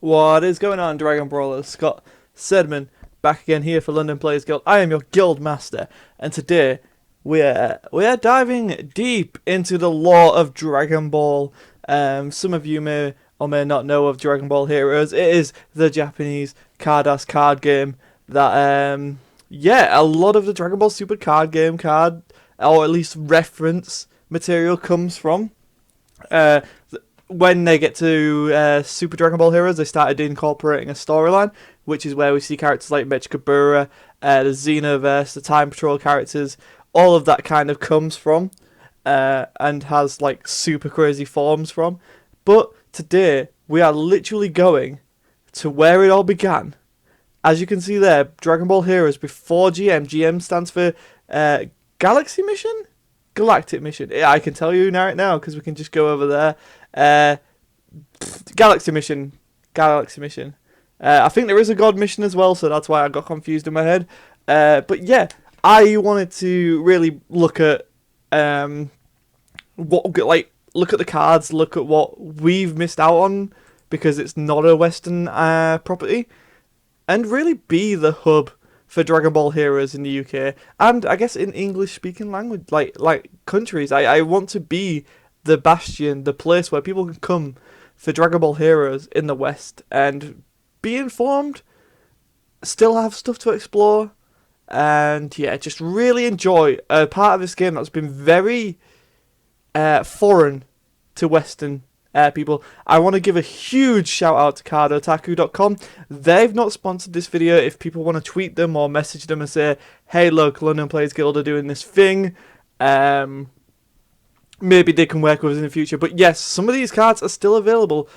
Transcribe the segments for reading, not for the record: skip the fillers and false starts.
What is going on, Dragon Brawlers? Scott Sedman back again here for London Players Guild. I am your guild master, and today we are diving deep into the lore of Dragon Ball. Some of you may or may not know of Dragon Ball Heroes. It is the Japanese card-ass card game that a lot of the Dragon Ball Super card game or at least reference material comes from. When they get to Super Dragon Ball Heroes, they started incorporating a storyline, which is where we see characters like Mechikabura, the Xenoverse, the Time Patrol characters. All of that kind of comes from, and has like super crazy forms from. But today, we are literally going to where it all began. As you can see there, Dragon Ball Heroes before GM. GM stands for Galaxy Mission? Galactic Mission. Yeah, I can tell you right now because we can just go over there. Galaxy Mission. I think there is a God Mission as well, so that's why I got confused in my head. But yeah, I wanted to really look at look at the cards, look at what we've missed out on because it's not a Western property, and really be the hub for Dragon Ball Heroes in the UK and I guess in English speaking language like countries. I want to be the bastion, the place where people can come for Dragon Ball Heroes in the West and be informed, still have stuff to explore, and yeah, just really enjoy a part of this game that's been very foreign to Western people. I want to give a huge shout out to cardotaku.com. They've not sponsored this video. If people want to tweet them or message them and say, hey look, London Players Guild are doing this thing, maybe they can work with us in the future. But yes, some of these cards are still available.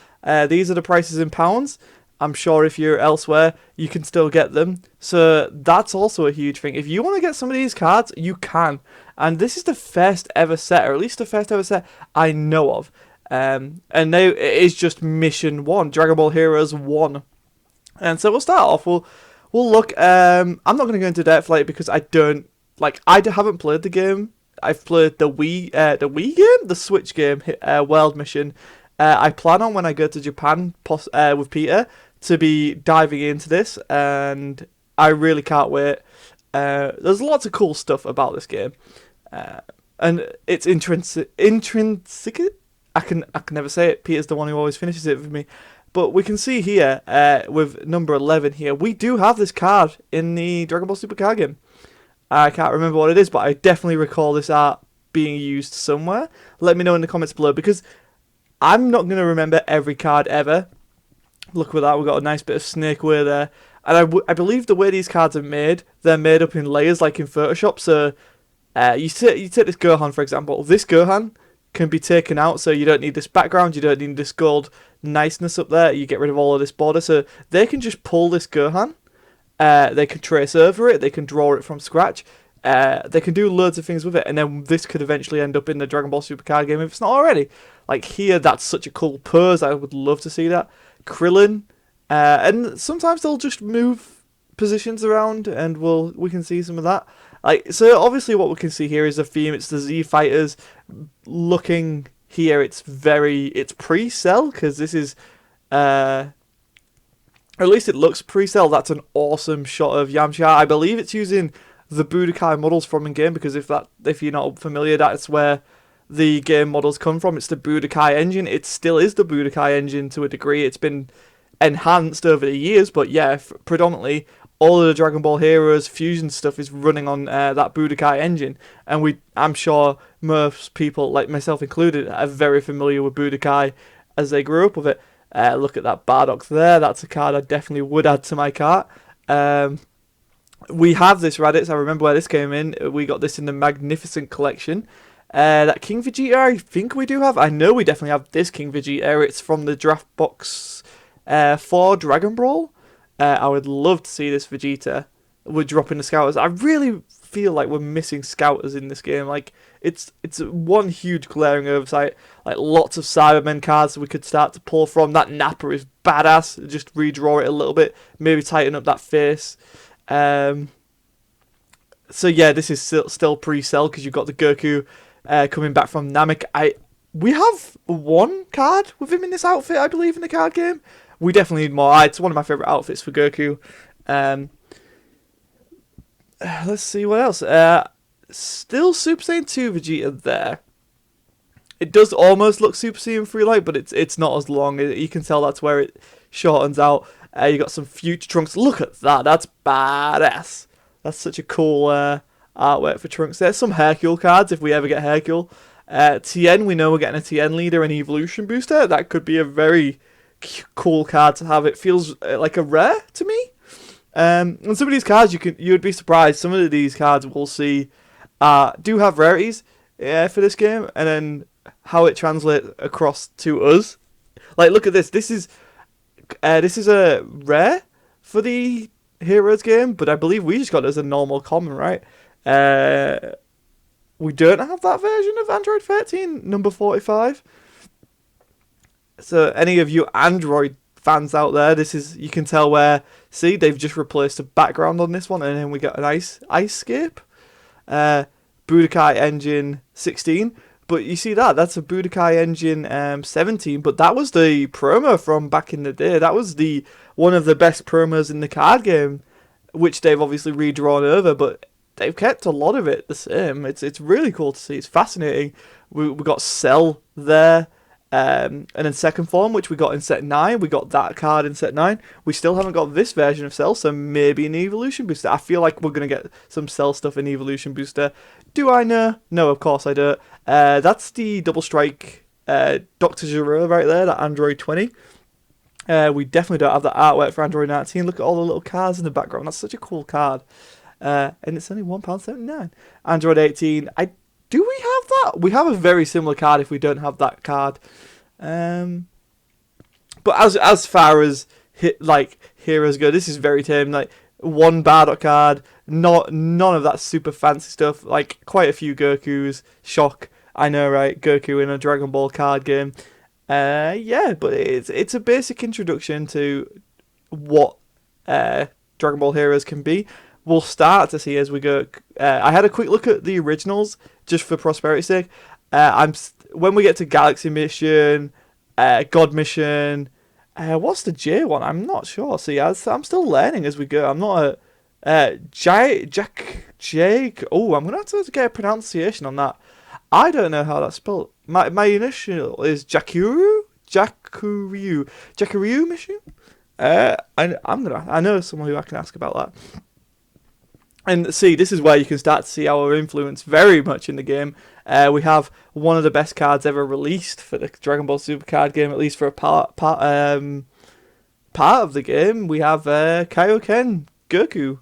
These are the prices in pounds. I'm sure if you're elsewhere, you can still get them. So that's also a huge thing. If you want to get some of these cards, you can. And this is the first ever set, or at least the first ever set I know of. And now it is just Mission 1, Dragon Ball Heroes 1. And so we'll start off. We'll look. I'm not going to go into depth because I haven't played the game. I've played the Wii game, the Switch game, World Mission. I plan on when I go to Japan with Peter to be diving into this, and I really can't wait. There's lots of cool stuff about this game, and it's intrinsic. I can never say it. Peter's the one who always finishes it with me. But we can see here, with number 11 here, we do have this card in the Dragon Ball Super card game. I can't remember what it is, but I definitely recall this art being used somewhere. Let me know in the comments below, because I'm not going to remember every card ever. Look at that, we've got a nice bit of Snake Way there. And I believe the way these cards are made, they're made up in layers like in Photoshop. So you take this Gohan, for example. This Gohan can be taken out, so you don't need this background, you don't need this gold niceness up there, you get rid of all of this border, so they can just pull this Gohan, they can trace over it, they can draw it from scratch, they can do loads of things with it, and then this could eventually end up in the Dragon Ball Super card game if it's not already. Like here, that's such a cool pose, I would love to see that. Krillin, and sometimes they'll just move positions around, and we can see some of that. So obviously what we can see here is the theme. It's the Z Fighters. Looking here, it's pre-cell, because this is, at least it looks pre-cell. That's an awesome shot of Yamcha. I believe it's using the Budokai models from in-game, because if you're not familiar, that's where the game models come from. It's the Budokai engine. It still is the Budokai engine to a degree. It's been enhanced over the years, but yeah, predominantly all of the Dragon Ball Heroes fusion stuff is running on that Budokai engine, and I'm sure most people, like myself included, are very familiar with Budokai as they grew up with it. Look at that Bardock there. That's a card I definitely would add to my cart. We have this Raditz. I remember where this came in. We got this in the Magnificent Collection. That King Vegeta, I think we do have. I know we definitely have this King Vegeta. It's from the draft box for Dragon Ball. I would love to see this Vegeta. We're dropping the Scouters. I really feel like we're missing Scouters in this game. Like it's one huge glaring oversight. Like lots of Cybermen cards we could start to pull from. That Nappa is badass. Just redraw it a little bit. Maybe tighten up that face. So yeah, this is still pre-cell because you've got the Goku coming back from Namek. We have one card with him in this outfit, I believe, in the card game. We definitely need more. It's one of my favourite outfits for Goku. Let's see what else. Still Super Saiyan 2 Vegeta there. It does almost look Super Saiyan 3 like, but it's not as long. You can tell that's where it shortens out. You got some future Trunks. Look at that. That's badass. That's such a cool artwork for Trunks. There's some Hercule cards if we ever get Hercule. Tien, we know we're getting a Tien leader and evolution booster. That could be a very cool card to have. It feels like a rare to me. And some of these cards you would be surprised. Some of these cards we'll see do have rarities for this game, and then how it translates across to us. Like, look at this. This is a rare for the Heroes game, but I believe we just got it as a normal common, right? We don't have that version of Android 13, number 45. So any of you Android fans out there, you can tell where. See, they've just replaced the background on this one, and then we got an ice scape. Budokai Engine 16. But you see that's a Budokai Engine 17. But that was the promo from back in the day. That was one of the best promos in the card game, which they've obviously redrawn over, but they've kept a lot of it the same. It's really cool to see. It's fascinating. We got Cell there. And then second form, which we got in set 9, we got that card in set 9. We still haven't got this version of Cell, so maybe an Evolution Booster. I feel like we're going to get some Cell stuff in Evolution Booster. Do I know? No, of course I don't. That's the Double Strike Dr. Gero right there, that Android 20. We definitely don't have that artwork for Android 19. Look at all the little cards in the background. That's such a cool card. And it's only £1.79. Android 18, do we have that? We have a very similar card if we don't have that card. But as far as heroes go, this is very tame. Like, one Bardock card, none of that super fancy stuff. Like, quite a few Gokus. Shock, I know, right? Goku in a Dragon Ball card game. Yeah, but it's a basic introduction to what Dragon Ball Heroes can be. We'll start to see as we go. I had a quick look at the originals just for prosperity's sake. When we get to Galaxy Mission, God Mission, what's the J one? I'm not sure. See, I'm still learning as we go. I'm not a Jake. Oh, I'm gonna have to get a pronunciation on that. I don't know how that's spelled. My initial is Jakuru Mission. I know someone who I can ask about that. And see, this is where you can start to see our influence very much in the game. We have one of the best cards ever released for the Dragon Ball Super card game, at least for a part of the game. We have Kaioken Goku.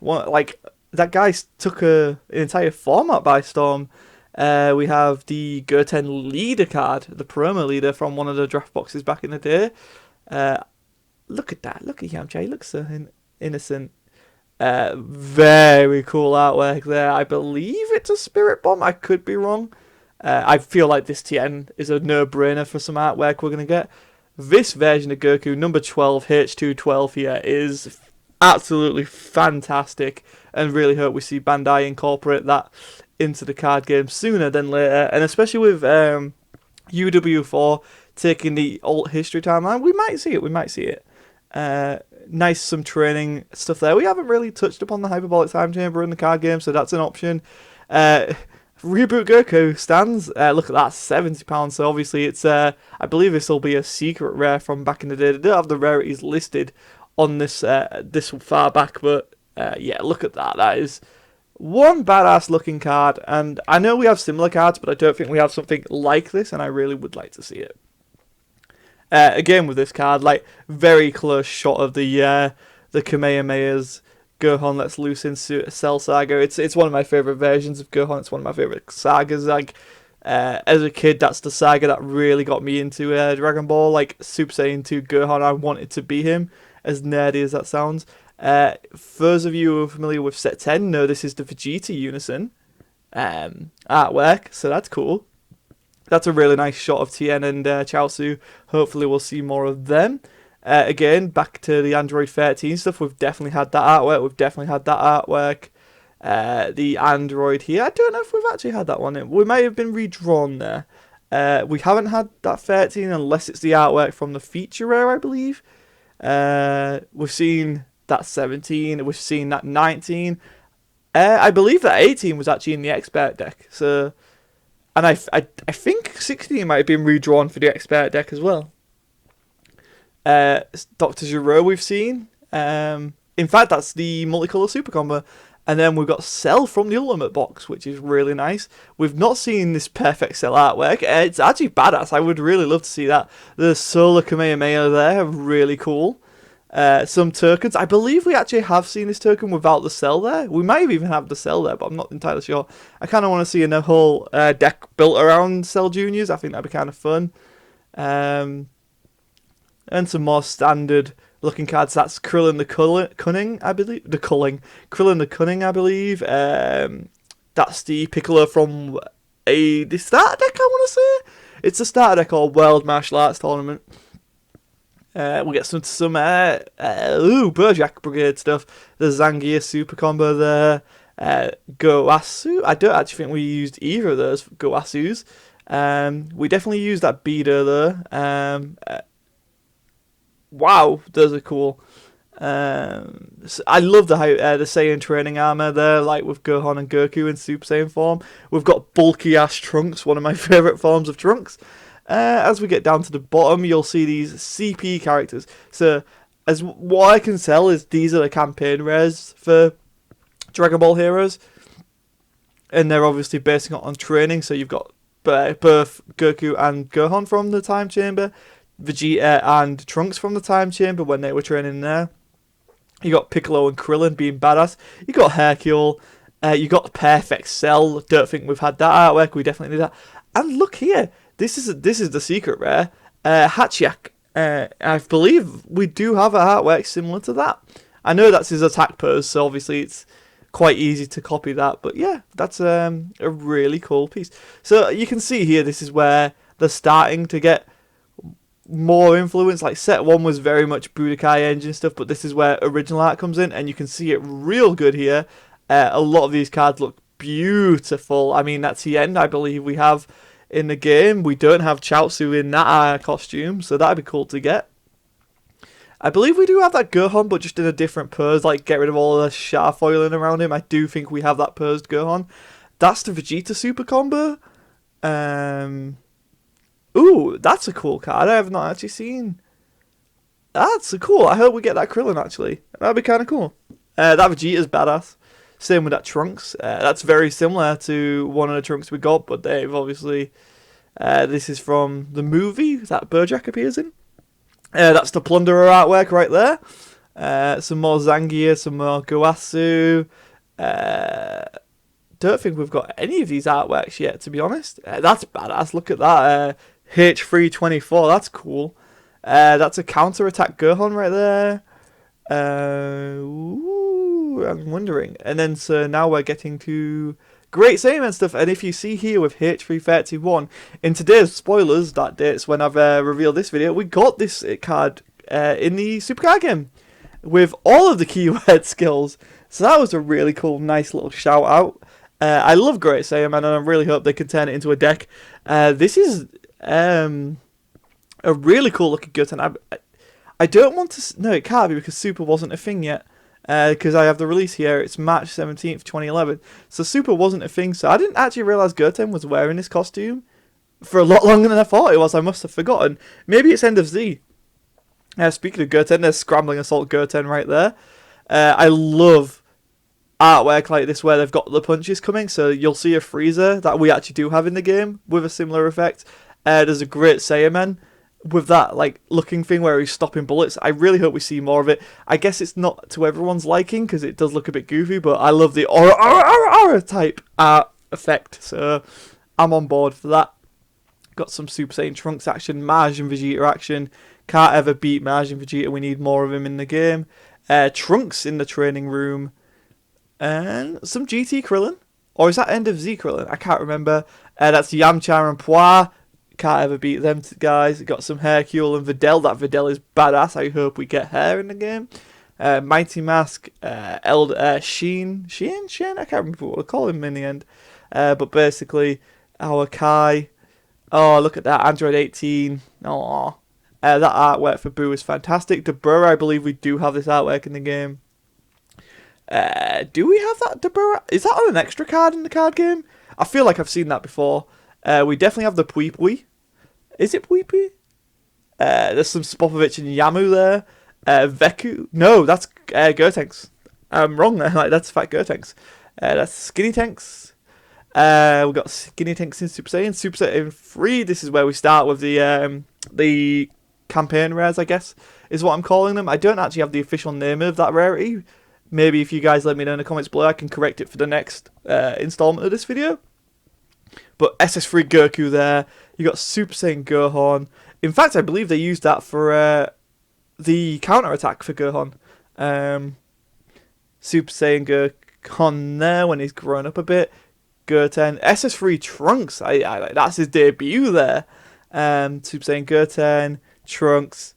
That guy took an entire format by storm. We have the Goten leader card, the promo leader from one of the draft boxes back in the day. Look at that. Look at Yamcha. He looks so innocent. Very cool artwork there. I believe it's a Spirit Bomb. I could be wrong. I feel like this Tien is a no-brainer for some artwork we're going to get. This version of Goku, number 12, H212 here, is absolutely fantastic, and really hope we see Bandai incorporate that into the card game sooner than later, and especially with UW4 taking the alt history timeline, we might see it. Nice, some training stuff there. We haven't really touched upon the hyperbolic time chamber in the card game, so that's an option. Reboot Goku stands. Look at that, £70. So obviously it's. I believe this will be a secret rare from back in the day. They don't have the rarities listed on this far back, but yeah, look at that. That is one badass looking card, and I know we have similar cards, but I don't think we have something like this, and I really would like to see it. Again with this card, like, very close shot of the Kamehamehas. Gohan lets loose in Cell Saga. It's one of my favourite versions of Gohan. It's one of my favourite sagas. Like, as a kid, that's the saga that really got me into Dragon Ball. Like, Super Saiyan 2 Gohan, I wanted to be him, as nerdy as that sounds. For those of you who are familiar with Set 10, know this is the Vegeta Unison artwork, so that's cool. That's a really nice shot of Tien and Chaozu. Hopefully we'll see more of them. Again, back to the Android 13 stuff. We've definitely had that artwork. The Android here, I don't know if we've actually had that one. We might have been redrawn there. We haven't had that 13 unless it's the artwork from the feature rare, I believe. We've seen that 17, we've seen that 19. I believe that 18 was actually in the expert deck. So, and I think 16 might have been redrawn for the expert deck as well. Dr. Giro we've seen. In fact, that's the multicolor super combo. And then we've got Cell from the Ultimate box, which is really nice. We've not seen this perfect Cell artwork. It's actually badass. I would really love to see that. The Solar Kamehameha there, really cool. Some tokens. I believe we actually have seen this token without the Cell there. We might even have the Cell there, but I'm not entirely sure. I kind of want to see a whole deck built around Cell Juniors. I think that'd be kind of fun. And some more standard looking cards. That's Krillin the Cunning, I believe. Krillin the Cunning, I believe. That's the Piccolo from the starter deck, I want to say. It's a starter deck or World Martial Arts Tournament. We'll get some Bojack Brigade stuff. The Zangief super combo there. Goasu. I don't actually think we used either of those Goasus. We definitely used that Beater there. Wow, those are cool. So I love the Saiyan training armor there, like with Gohan and Goku in Super Saiyan form. We've got bulky ass Trunks, one of my favorite forms of Trunks. As we get down to the bottom, you'll see these CP characters. So, as what I can tell is these are the campaign rares for Dragon Ball Heroes, and they're obviously basing it on training. So you've got both Goku and Gohan from the Time Chamber, Vegeta and Trunks from the Time Chamber when they were training there. You got Piccolo and Krillin being badass. You got Hercule. You got Perfect Cell. Don't think we've had that artwork. We definitely need that. And look here. This is the secret rare. Hachiak. I believe we do have an artwork similar to that. I know that's his attack pose, so obviously it's quite easy to copy that. But yeah, that's a really cool piece. So you can see here, this is where they're starting to get more influence. Like set 1 was very much Budokai engine stuff, but this is where original art comes in, and you can see it real good here. A lot of these cards look beautiful. I mean, that's the end I believe we have in the game. We don't have Chaozu in that costume, so that'd be cool to get. I believe we do have that Gohan, but just in a different pose, like get rid of all the shadow foiling around him. I do think we have that posed Gohan. That's the Vegeta super combo. Ooh, that's a cool card I have not actually seen. That's cool. I hope we get that Krillin, actually. That'd be kind of cool. That Vegeta's badass. Same with that Trunks. That's very similar to one of the Trunks we got, but they've obviously... this is from the movie that Bojack appears in. That's the Plunderer artwork right there. Some more Zangief, some more Goasu. Don't think we've got any of these artworks yet, to be honest. That's badass. Look at that. H324, that's cool. That's a counter-attack Gohan right there. I'm wondering. And then so now we're getting to Great Saiyaman stuff. And if you see here with H331, in today's spoilers, that date's when I've revealed this video, we got this card in the Super Card game with all of the keyword skills. So that was a really cool, nice little shout out. I love Great Saiyaman, and I really hope they can turn it into a deck. This is a really cool looking Goten. I don't want to... No, it can't be because Super wasn't a thing yet. Because I have the release here. It's March 17th, 2011. So Super wasn't a thing. So I didn't actually realise Goten was wearing this costume for a lot longer than I thought it was. I must have forgotten. Maybe it's End of Z. Speaking of Goten, there's Scrambling Assault Goten right there. I love artwork like this where they've got the punches coming. So you'll see a Frieza that we actually do have in the game with a similar effect. There's a Great Saiyaman with that like looking thing where he's stopping bullets. I really hope we see more of it. I guess it's not to everyone's liking because it does look a bit goofy, but I love the aura type art effect, so I'm on board for that. Got some Super Saiyan Trunks action, Maj and Vegeta action. Can't ever beat Maj and Vegeta. We need more of him in the game. Trunks in the training room, and some GT Krillin, or is that End of Z Krillin? I can't remember. That's Yamcha and Poir. Can't ever beat them guys. Got some Hercule and Videl. That Videl is badass. I hope we get her in the game. Mighty Mask, Sheen. I can't remember what we'll call him in the end. But basically, our Kai, Oh, look at that, Android 18. Oh, that artwork for Boo is fantastic. Dabura, I believe we do have this artwork in the game. Do we have that Dabura? Is that on an extra card in the card game? I feel like I've seen that before. We definitely have the Pui Pui. Is it Pui Pui? There's some Spopovich and Yamu there. Veku. No, that's Gotenks. I'm wrong there. Like, that's Fat Gotenks. That's Skinny Tanks. We've got Skinny Tanks in Super Saiyan. Super Saiyan 3. This is where we start with the campaign rares, I guess, is what I'm calling them. I don't actually have the official name of that rarity. Maybe if you guys let me know in the comments below, I can correct it for the next installment of this video. But Ss3 Goku there. You got Super Saiyan Gohan. In fact, I believe they used that for the counter attack for Gohan. Super Saiyan Gohan there when he's grown up a bit. Goten. Ss3 Trunks. I that's his debut there. Super Saiyan Goten, Trunks,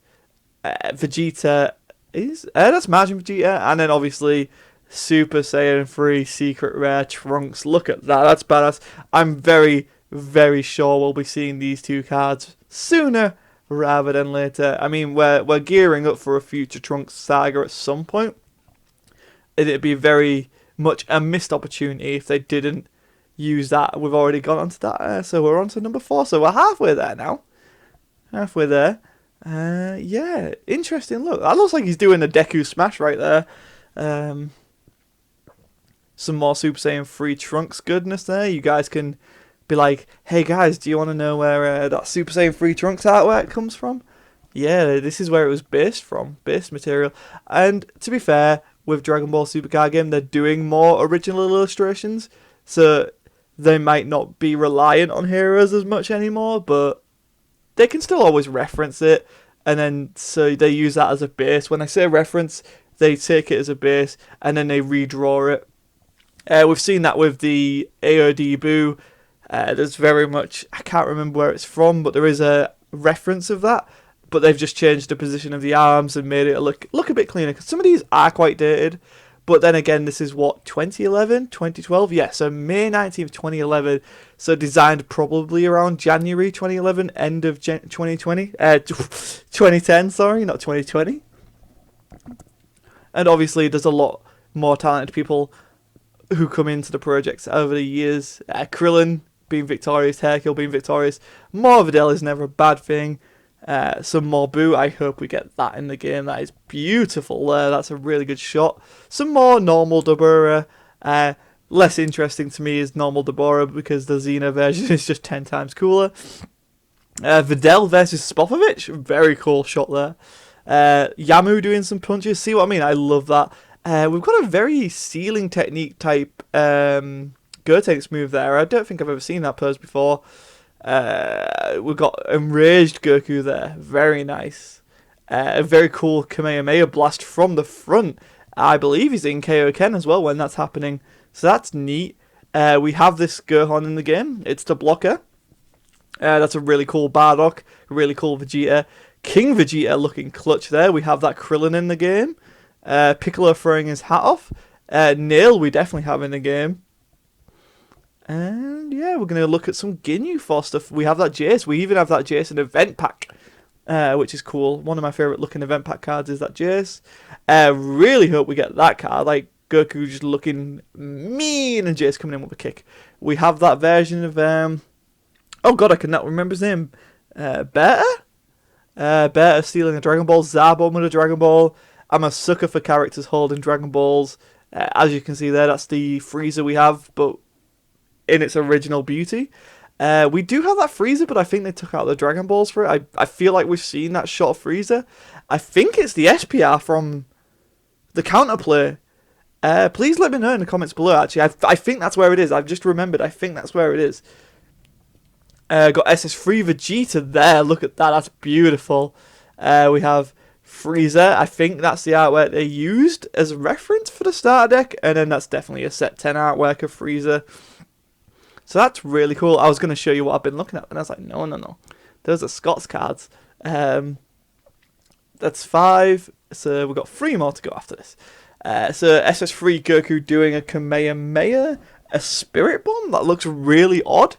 Vegeta. That's Majin Vegeta, and then obviously Super Saiyan 3 Secret Rare Trunks. Look at that, that's badass. I'm very, very sure we'll be seeing these two cards sooner rather than later. I mean, we're gearing up for a future Trunks saga at some point. It'd be very much a missed opportunity if they didn't use that. We've already gone on to that, so we're on to number 4, so we're halfway there now. Halfway there. Yeah, interesting look. That looks like he's doing a Deku smash right there. Some more Super Saiyan 3 Trunks goodness there. You guys can be like, hey guys, do you want to know where that Super Saiyan 3 Trunks artwork comes from? Yeah, this is where it was based from. Based material. And to be fair, with Dragon Ball Super Card Game, they're doing more original illustrations. So they might not be reliant on heroes as much anymore, but they can still always reference it, and then so they use that as a base. When I say reference, they take it as a base, and then they redraw it. We've seen that with the AOD Boo. There's very much, I can't remember where it's from, but there is a reference of that, but they've just changed the position of the arms and made it look a bit cleaner, because some of these are quite dated. But then again, this is what, 2011, 2012? Yeah, so May 19th, 2011. So designed probably around January 2011, end of 2020. 2010, sorry, not 2020. And obviously, there's a lot more talented people who come into the projects over the years. Krillin being victorious, Hercule being victorious. More Videl is never a bad thing. Some more Boo. I hope we get that in the game. That is beautiful there. That's a really good shot. Some more normal Dabura. Less interesting to me is normal Dabura because the Xena version is just 10 times cooler. Videl versus Spopovich. Very cool shot there. Yamu doing some punches. See what I mean? I love that. We've got a very ceiling technique type Gotenks move there. I don't think I've ever seen that pose before. We've got Enraged Goku there. Very nice. A very cool Kamehameha blast from the front. I believe he's in Kaioken as well when that's happening. So that's neat. We have this Gohan in the game. It's the blocker. That's a really cool Bardock. Really cool Vegeta. King Vegeta looking clutch there. We have that Krillin in the game. Piccolo throwing his hat off. Nail we definitely have in the game. And yeah, we're going to look at some Ginyu Force stuff. We have that Jace. We even have that Jace in event pack, which is cool. One of my favourite looking event pack cards is that Jace. Really hope we get that card. Like Goku just looking mean and Jace coming in with a kick. We have that version of... oh god, I cannot remember his name. Beta? Beta stealing a Dragon Ball. Zarbon with a Dragon Ball. I'm a sucker for characters holding Dragon Balls. As you can see there, that's the Frieza we have, but in its original beauty. We do have that Frieza, but I think they took out the Dragon Balls for it. I feel like we've seen that shot of Frieza. I think it's the SPR from the counterplay. Please let me know in the comments below, actually. I think that's where it is. I've just remembered. I think that's where it is. Got Ss3 Vegeta there. Look at that. That's beautiful. We have Frieza. I think that's the artwork they used as a reference for the starter deck. And then that's definitely a set 10 artwork of Frieza. So that's really cool. I was going to show you what I've been looking at. And I was like, no. Those are Scott's cards. That's 5. So we've got 3 more to go after this. So Ss3 Goku doing a Kamehameha. A Spirit Bomb? That looks really odd.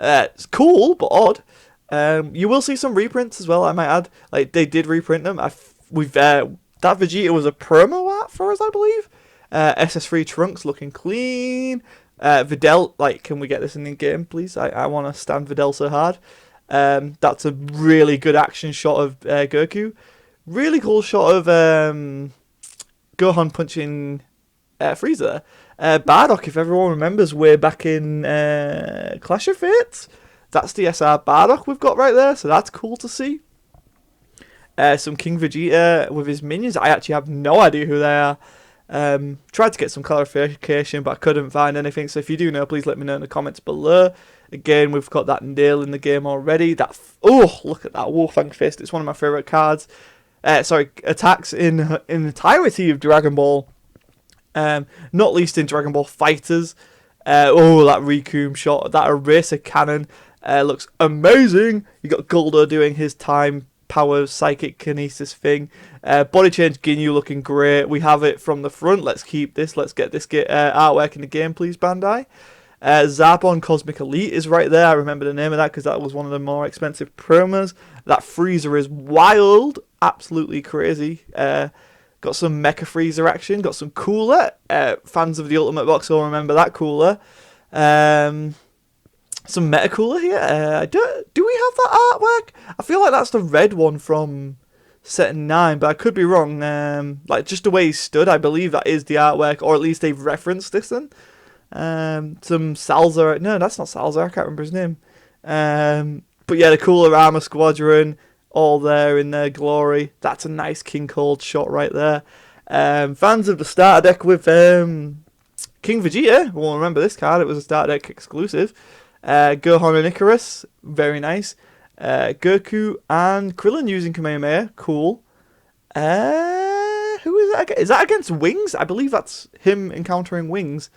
It's cool, but odd. You will see some reprints as well, I might add. Like, they did reprint them. That Vegeta was a promo art for us, I believe. Ss3 Trunks looking clean. Videl, like, can we get this in the game, please? I want to stand Videl so hard. That's a really good action shot of Goku. Really cool shot of Gohan punching Frieza. Bardock, if everyone remembers, way back in Clash of Fates. That's the SR Bardock we've got right there, so that's cool to see. Some King Vegeta with his minions. I actually have no idea who they are. Tried to get some clarification, but I couldn't find anything. So if you do know, please let me know in the comments below. Again, we've got that nail in the game already. Oh, look at that Wolfang Fist. It's one of my favourite cards. Attacks in entirety of Dragon Ball. Not least in Dragon Ball Fighters. That Riku shot, that Eraser Cannon looks amazing. You got Guldo doing his time power psychic kinesis thing. Body change Ginyu looking great. We have it from the front. Let's keep this. Let's get this artwork in the game, please, Bandai. Zarbon Cosmic Elite is right there. I remember the name of that because that was one of the more expensive promos. That Frieza is wild. Absolutely crazy. Got some Mecha Frieza action. Got some Cooler. Fans of the Ultimate Box will remember that Cooler. Some Meta Cooler here. Do we have that artwork? I feel like that's the red one from Set 9, but I could be wrong. Like, just the way he stood, I believe that is the artwork, or at least they've referenced this in. Some Salazar. No, that's not Salazar. I can't remember his name. But yeah, the Cooler Armor Squadron, all there in their glory. That's a nice King Cold shot right there. Fans of the starter deck with King Vegeta will remember this card. It was a starter deck exclusive. Gohan and Icarus, very nice. Goku and Krillin using Kamehameha, cool. Who is that? Is that against Wings? I believe that's him encountering Wings.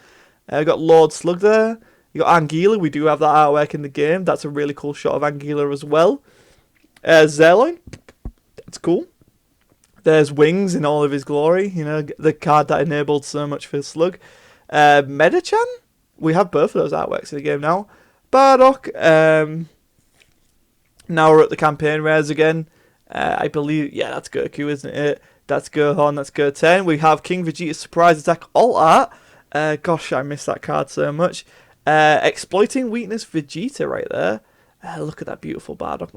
Got Lord Slug there. You got Anguilla. We do have that artwork in the game. That's a really cool shot of Anguilla as well. Zerloin, that's cool. There's Wings in all of his glory. You know, the card that enabled so much for Slug. Medichan, we have both of those artworks in the game now. Bardock. Now we're at the campaign rares again. I believe, yeah, that's Goku, isn't it? That's Gohan, that's Goten. We have King Vegeta's Surprise Attack Alt Art. Gosh, I miss that card so much. Exploiting Weakness Vegeta right there. Look at that beautiful Bardock.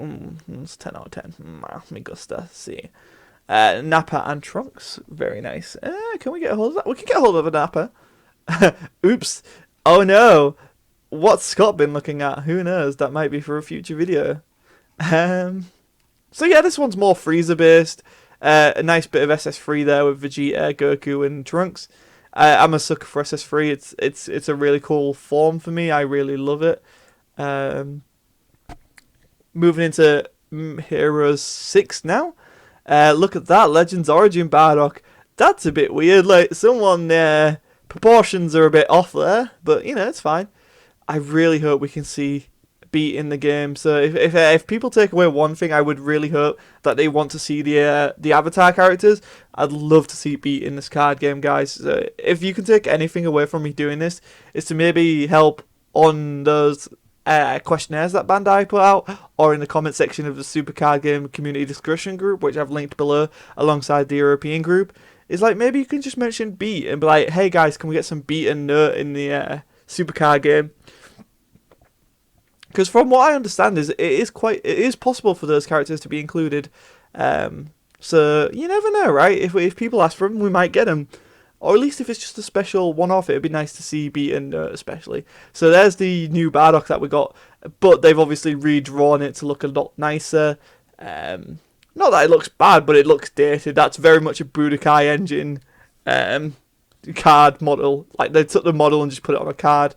It's 10 out of 10. Me gusta. See. Nappa and Trunks. Very nice. Can we get a hold of that? We can get a hold of a Nappa. Oops. Oh no. What's Scott been looking at? Who knows? That might be for a future video. So yeah, this one's more Frieza based. A nice bit of SS3 there with Vegeta, Goku, and Trunks. I'm a sucker for SS3. It's a really cool form for me. I really love it. Moving into Heroes 6 now. Look at that, Legends Origin Bardock. That's a bit weird. Like, someone proportions are a bit off there, but you know, it's fine. I really hope we can see Beat in the game. So if people take away one thing, I would really hope that they want to see the Avatar characters. I'd love to see Beat in this card game, guys. So if you can take anything away from me doing this, is to maybe help on those questionnaires that Bandai put out, or in the comment section of the Super Card Game community discussion group, which I've linked below alongside the European group. Is like, maybe you can just mention Beat and be like, hey guys, can we get some Beat and Nerd in the Super Card Game? Because from what I understand, it is possible for those characters to be included. So you never know, right? If people ask for them, we might get them. Or at least if it's just a special one-off, it'd be nice to see Beat and especially. So there's the new Bardock that we got, but they've obviously redrawn it to look a lot nicer. Not that it looks bad, but it looks dated. That's very much a Budokai Engine card model. Like, they took the model and just put it on a card.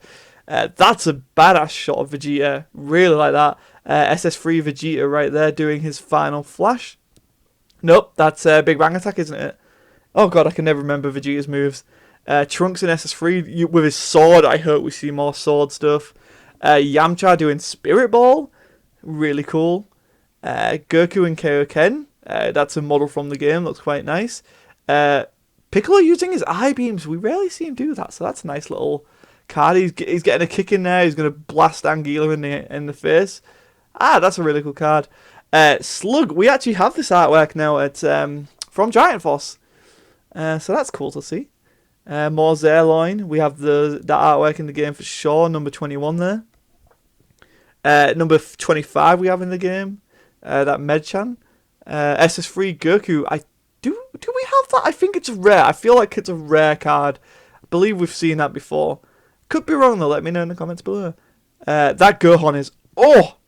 That's a badass shot of Vegeta. Really like that. Ss3 Vegeta right there doing his final flash. Nope, that's Big Bang Attack, isn't it? Oh god, I can never remember Vegeta's moves. Trunks in Ss3 with his sword. I hope we see more sword stuff. Yamcha doing Spirit Ball. Really cool. Goku and Kaioken. That's a model from the game. Looks quite nice. Piccolo using his eye beams. We rarely see him do that, so that's a nice little card. He's getting a kick in there. He's going to blast Anguilla in the face. Ah, that's a really cool card. Slug, we actually have this artwork now at from Giant Force. So that's cool to see. More Zerloin. We have that artwork in the game for sure. Number 21 there. Number 25 we have in the game. That Medchan. Ss3 Goku. Do we have that? I think it's rare. I feel like it's a rare card. I believe we've seen that before. Could be wrong though. Let me know in the comments below. That Gohan is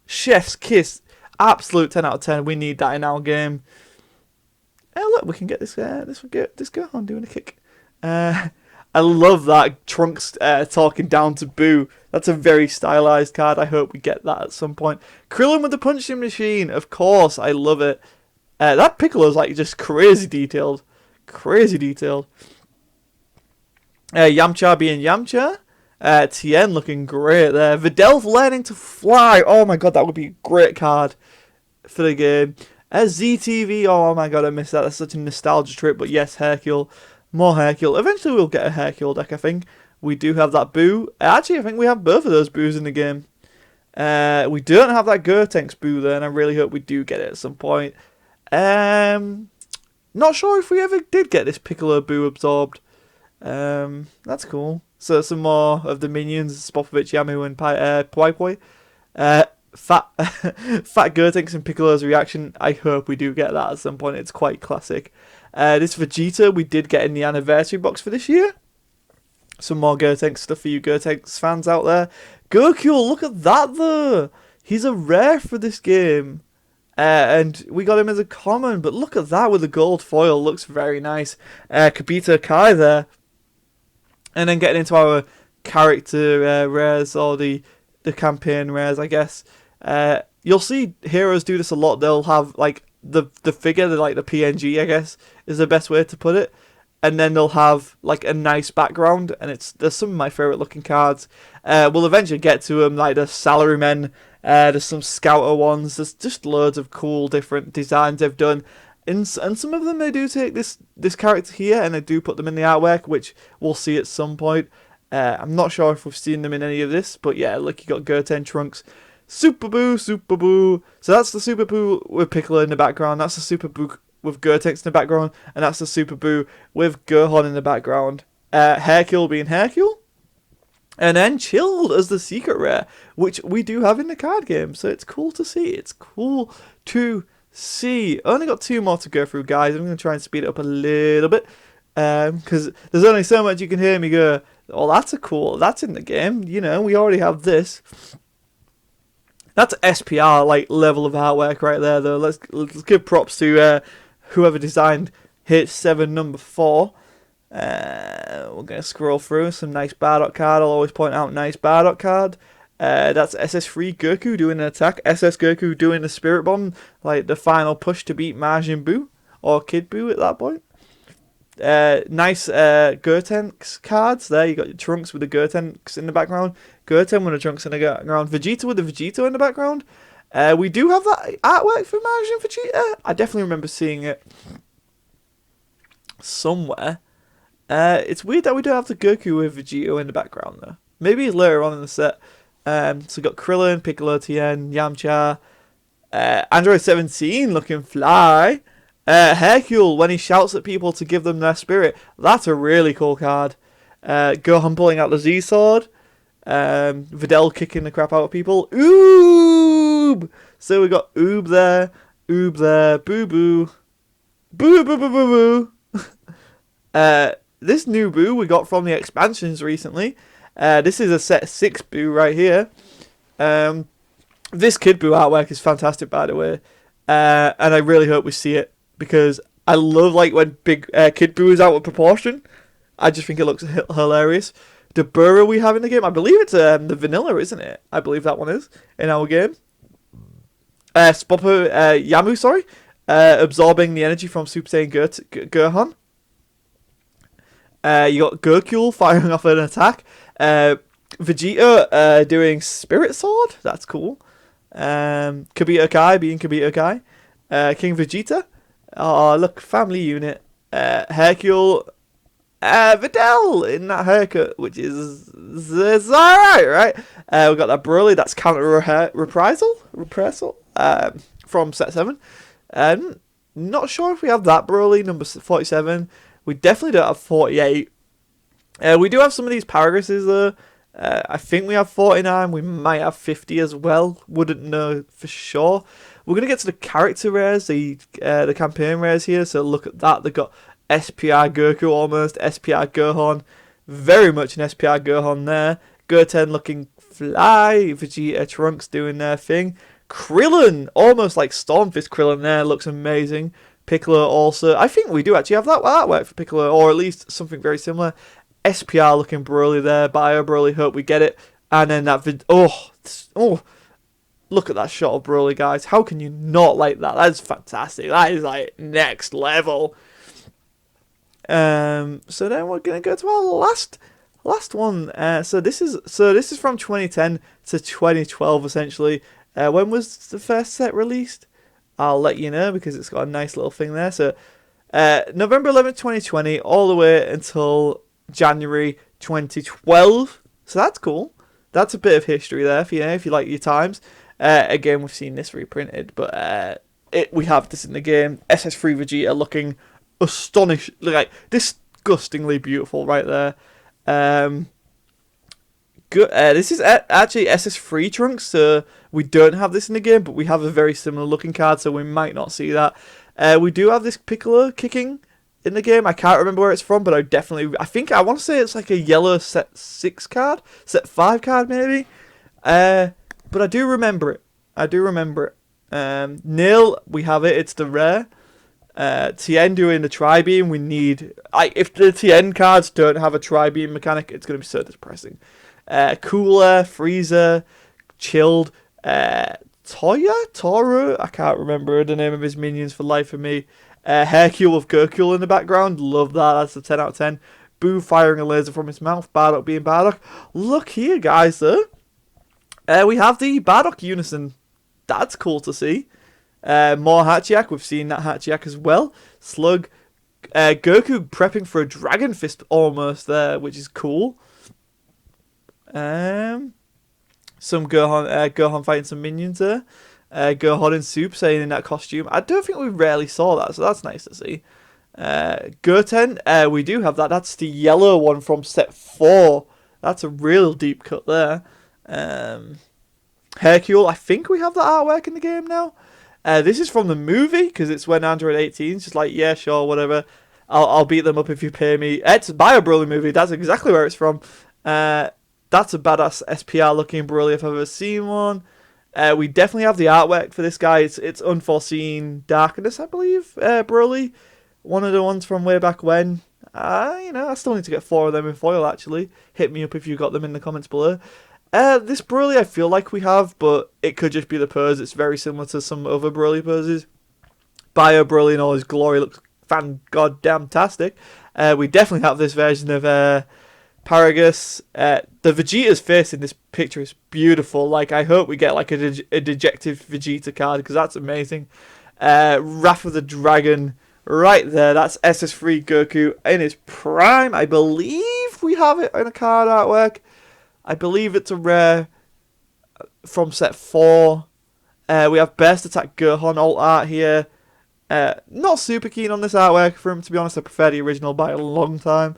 chef's kiss. Absolute 10 out of 10. We need that in our game. Look, we can get this Gohan doing a kick. I love that Trunks talking down to Boo. That's a very stylized card. I hope we get that at some point. Krillin with the punching machine. Of course, I love it. That Piccolo's like just crazy detailed. Crazy detailed. Yamcha being Yamcha. Tien looking great there. Videl learning to fly. Oh my god, that would be a great card for the game. ZTV. Oh my god, I missed that. That's such a nostalgia trip. But yes, Hercule. More Hercule. Eventually we'll get a Hercule deck, I think. We do have that Boo. Actually, I think we have both of those Boos in the game. We don't have that Gotenks Boo there, and I really hope we do get it at some point. Not sure if we ever did get this Piccolo Boo absorbed. That's cool. So some more of the minions, Spopovich, Yamu, and Poi Poi. Fat Gotenks and Piccolo's reaction. I hope we do get that at some point. It's quite classic. This Vegeta we did get in the anniversary box for this year. Some more Gotenks stuff for you Gotenks fans out there. Goku, look at that though. He's a rare for this game. And we got him as a common, but look at that with the gold foil. Looks very nice. Kabita Kai there. And then getting into our character rares, or the campaign rares, I guess. You'll see heroes do this a lot. They'll have like the figure, like the PNG, I guess, is the best way to put it. And then they'll have like a nice background, and there's some of my favourite looking cards. We'll eventually get to them, like the Salarymen. There's some Scouter ones. There's just loads of cool different designs they've done. And some of them, they do take this character here and they do put them in the artwork, which we'll see at some point. I'm not sure if we've seen them in any of this, but yeah, look, you got Goten, Trunks, Super Boo, Super Boo. So that's the Super Boo with Piccolo in the background. That's the Super Boo with Gotenks in the background, and that's the Super Boo with Gohan in the background. Hercule being Hercule. And then Chilled as the secret rare, which we do have in the card game. So it's cool to see. It's cool to see. Only got 2 more to go through, guys. I'm going to try and speed it up a little bit. Because there's only so much you can hear me go, oh, that's that's in the game. You know, we already have this. That's SPR, like, level of artwork right there, though. Let's give props to whoever designed Hit 7 number 4. We're going to scroll through some nice Bardock card. I'll always point out nice Bardock card. That's Ss3 Goku doing an attack. SS Goku doing the Spirit Bomb, like the final push to beat Majin Buu, or Kid Buu at that point. Nice Gotenks cards there. You got your Trunks with the Gotenks in the background. Goten with the Trunks in the background. Vegeta with the Vegeta in the background. We do have that artwork for Majin Vegeta. I definitely remember seeing it somewhere. It's weird that we don't have the Goku with Vegeta in the background though. Maybe later on in the set. So we got Krillin, Piccolo, Tien, Yamcha, Android 17 looking fly. Hercule when he shouts at people to give them their spirit. That's a really cool card. Gohan pulling out the Z sword. Videl kicking the crap out of people. Oob! So we got Oob there, Boo Boo. Boo Boo Boo Boo Boo. This new Boo we got from the expansions recently. This is a set 6 Boo right here. This Kid Boo artwork is fantastic, by the way. And I really hope we see it, because I love like when big Kid Boo is out of proportion. I just think it looks hilarious. The Burrow we have in the game, I believe it's the vanilla, isn't it? I believe that one is in our game. Yamu, sorry. Absorbing the energy from Super Saiyan Gohan. You got Goku firing off an attack. Vegeta doing Spirit Sword. That's cool. Kabita Kai being Kabita Kai. King Vegeta. Oh, look, family unit. Hercule Videl in that haircut, which is it's alright, right? We got that Broly, that's counter reprisal from set 7. Not sure if we have that Broly, number 47. We definitely don't have 48. We do have some of these Paraguses though. I think we have 49. We might have 50 as well. Wouldn't know for sure. We're gonna get to the character rares, the campaign rares here. So look at that. They got SPR Goku almost, SPR Gohan, very much an SPR Gohan there. Goten looking fly. Vegeta, Trunks doing their thing. Krillin, almost like Stormfist Krillin there, looks amazing. Piccolo also. I think we do actually have that artwork for Piccolo, or at least something very similar. SPR looking Broly there. Bio Broly, hope we get it. And then that oh, look at that shot of Broly, guys. How can you not like that? That's fantastic. That is like next level. So then we're gonna go to our last one. So this is from 2010 to 2012 essentially. When was the first set released? I'll let you know because it's got a nice little thing there. So November 11th, 2020, all the way until January 2012. So that's cool. That's a bit of history there for you, if you like your times. Again, we've seen this reprinted, but we have this in the game. Ss3 Vegeta looking like disgustingly beautiful right there. This is actually Ss3 Trunks, so we don't have this in the game, but we have a very similar looking card, so we might not see that. We do have this Piccolo kicking in the game. I can't remember where it's from, but I want to say it's like a yellow set 6 card, set 5 card maybe. But I do remember it. Nil, we have it. It's the rare. Tien doing the tri-beam. We need... if the Tien cards don't have a tri-beam mechanic, it's going to be so depressing. Cooler, Frieza, Chilled, Toru, I can't remember the name of his minions for life of me. Hercule with Goku in the background. Love that. That's a 10 out of 10. Boo firing a laser from his mouth. Bardock being Bardock. Look here, guys, though. We have the Bardock Unison. That's cool to see. More Hachiyak. We've seen that Hachiyak as well. Slug. Goku prepping for a Dragon Fist almost there, which is cool. Some Gohan fighting some minions there. Gohan in Super Saiyan in that costume. I don't think we rarely saw that, so that's nice to see. Goten, we do have that. That's the yellow one from set 4. That's a real deep cut there. Hercule, I think we have that artwork in the game now. This is from the movie, because it's when Android 18's just like, yeah, sure, whatever. I'll beat them up if you pay me. It's a Bio Broly movie. That's exactly where it's from. That's a badass SPR looking Broly if I've ever seen one. We definitely have the artwork for this guy. It's Unforeseen Darkness, I believe. Broly, one of the ones from way back when. I still need to get 4 of them in foil. Actually, hit me up if you got them in the comments below. This Broly I feel like we have, but it could just be the pose. It's very similar to some other Broly poses. Bio Broly in all his glory looks fan-goddamn-tastic. We definitely have this version of Paragus. The Vegeta's face in this picture is beautiful. Like, I hope we get like a dejected Vegeta card, because that's amazing. Wrath of the Dragon right there. That's Ss3 Goku in his prime. I believe we have it in a card artwork. I believe it's a rare from set 4. We have Burst Attack Gohan alt art here. Not super keen on this artwork for him, to be honest. I prefer the original by a long time.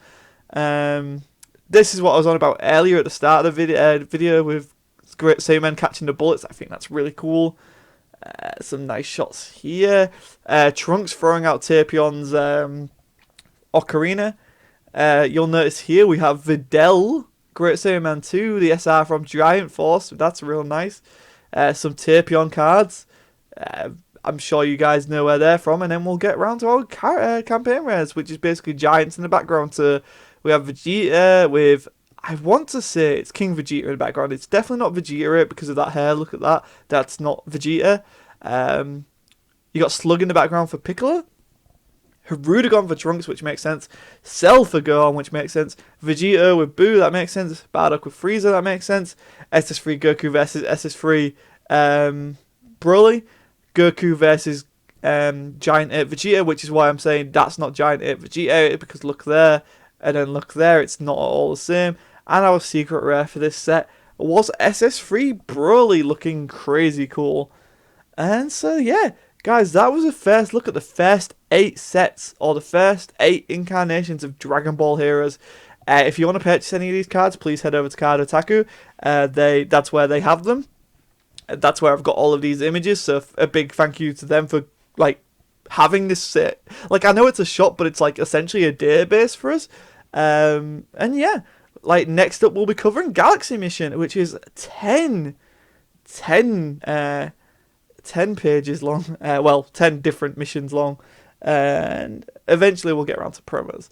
This is what I was on about earlier at the start of the video with Great Saiyaman catching the bullets. I think that's really cool. Some nice shots here. Trunks throwing out Tapion's Ocarina. You'll notice here we have Videl, Great Saiyaman 2, the SR from Giant Force. That's real nice. Some Tapion cards. I'm sure you guys know where they're from. And then we'll get round to our campaign rares, which is basically giants in the background. So we have Vegeta with, I want to say it's King Vegeta in the background. It's definitely not Vegeta because of that hair. Look at that. That's not Vegeta. You got Slug in the background for Piccolo. Hirudegon for Trunks, which makes sense. Cell for Gohan, which makes sense. Vegeta with Boo, that makes sense. Bardock with Frieza, that makes sense. Ss3 Goku versus Ss3 Broly. Goku versus Giant Ape Vegeta, which is why I'm saying that's not Giant Ape Vegeta, because look there. And then look there, it's not all the same. And our secret rare for this set was Ss3 Broly, looking crazy cool. And so yeah, guys, that was a first look at the first 8 sets, or the first 8 incarnations of Dragon Ball Heroes. If you want to purchase any of these cards, please head over to Card Otaku. That's where they have them. That's where I've got all of these images. So a big thank you to them for like having this set. Like, I know it's a shop, but it's like essentially a database for us. And yeah, like next up we'll be covering Galaxy Mission, which is 10 pages long. Well, 10 different missions long. And eventually we'll get around to promos.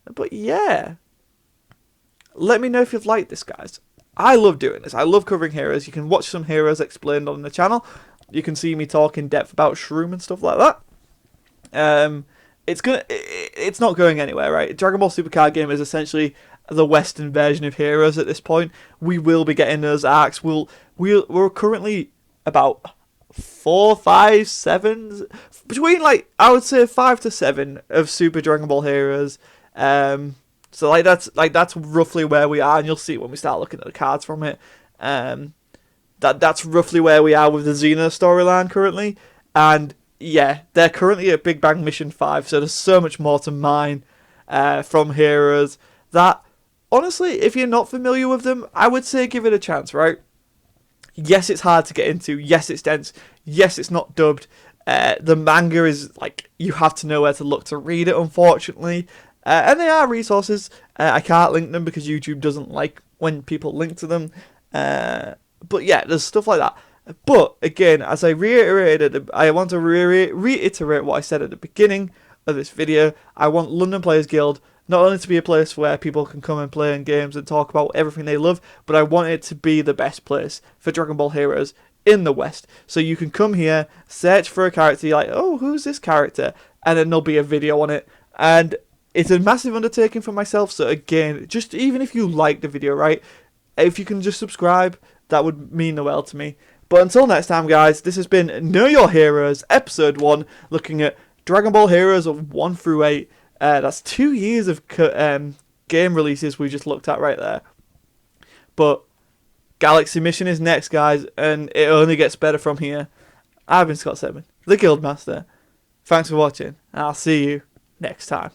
But yeah, let me know if you've liked this, guys. I love doing this. I love covering heroes. You can watch some heroes explained on the channel. You can see me talk in depth about Shroom and stuff like that. It's not going anywhere, right? Dragon Ball Super Card Game is essentially the Western version of Heroes at this point. We will be getting those arcs. We're currently about 4, 5, 7, between like I would say 5 to 7 of Super Dragon Ball Heroes. So that's roughly where we are, and you'll see when we start looking at the cards from it. That's roughly where we are with the Xena storyline currently, and yeah, they're currently at Big Bang Mission 5, so there's so much more to mine from Heroes that, honestly, if you're not familiar with them, I would say give it a chance, right? Yes, it's hard to get into. Yes, it's dense. Yes, it's not dubbed. The manga is, like, you have to know where to look to read it, unfortunately. And they are resources. I can't link them because YouTube doesn't like when people link to them. But yeah, there's stuff like that. But again, as I reiterated, I want to reiterate what I said at the beginning of this video. I want London Players Guild not only to be a place where people can come and play in games and talk about everything they love, but I want it to be the best place for Dragon Ball Heroes in the West. So you can come here, search for a character, you're like, oh, who's this character? And then there'll be a video on it. And it's a massive undertaking for myself, so again, just even if you like the video, right, if you can just subscribe, that would mean the world to me. But until next time, guys, this has been Know Your Heroes, Episode 1, looking at Dragon Ball Heroes of 1 through 8. That's 2 years of game releases we just looked at right there. But Galaxy Mission is next, guys, and it only gets better from here. I've been Scott7, the Guildmaster. Thanks for watching, and I'll see you next time.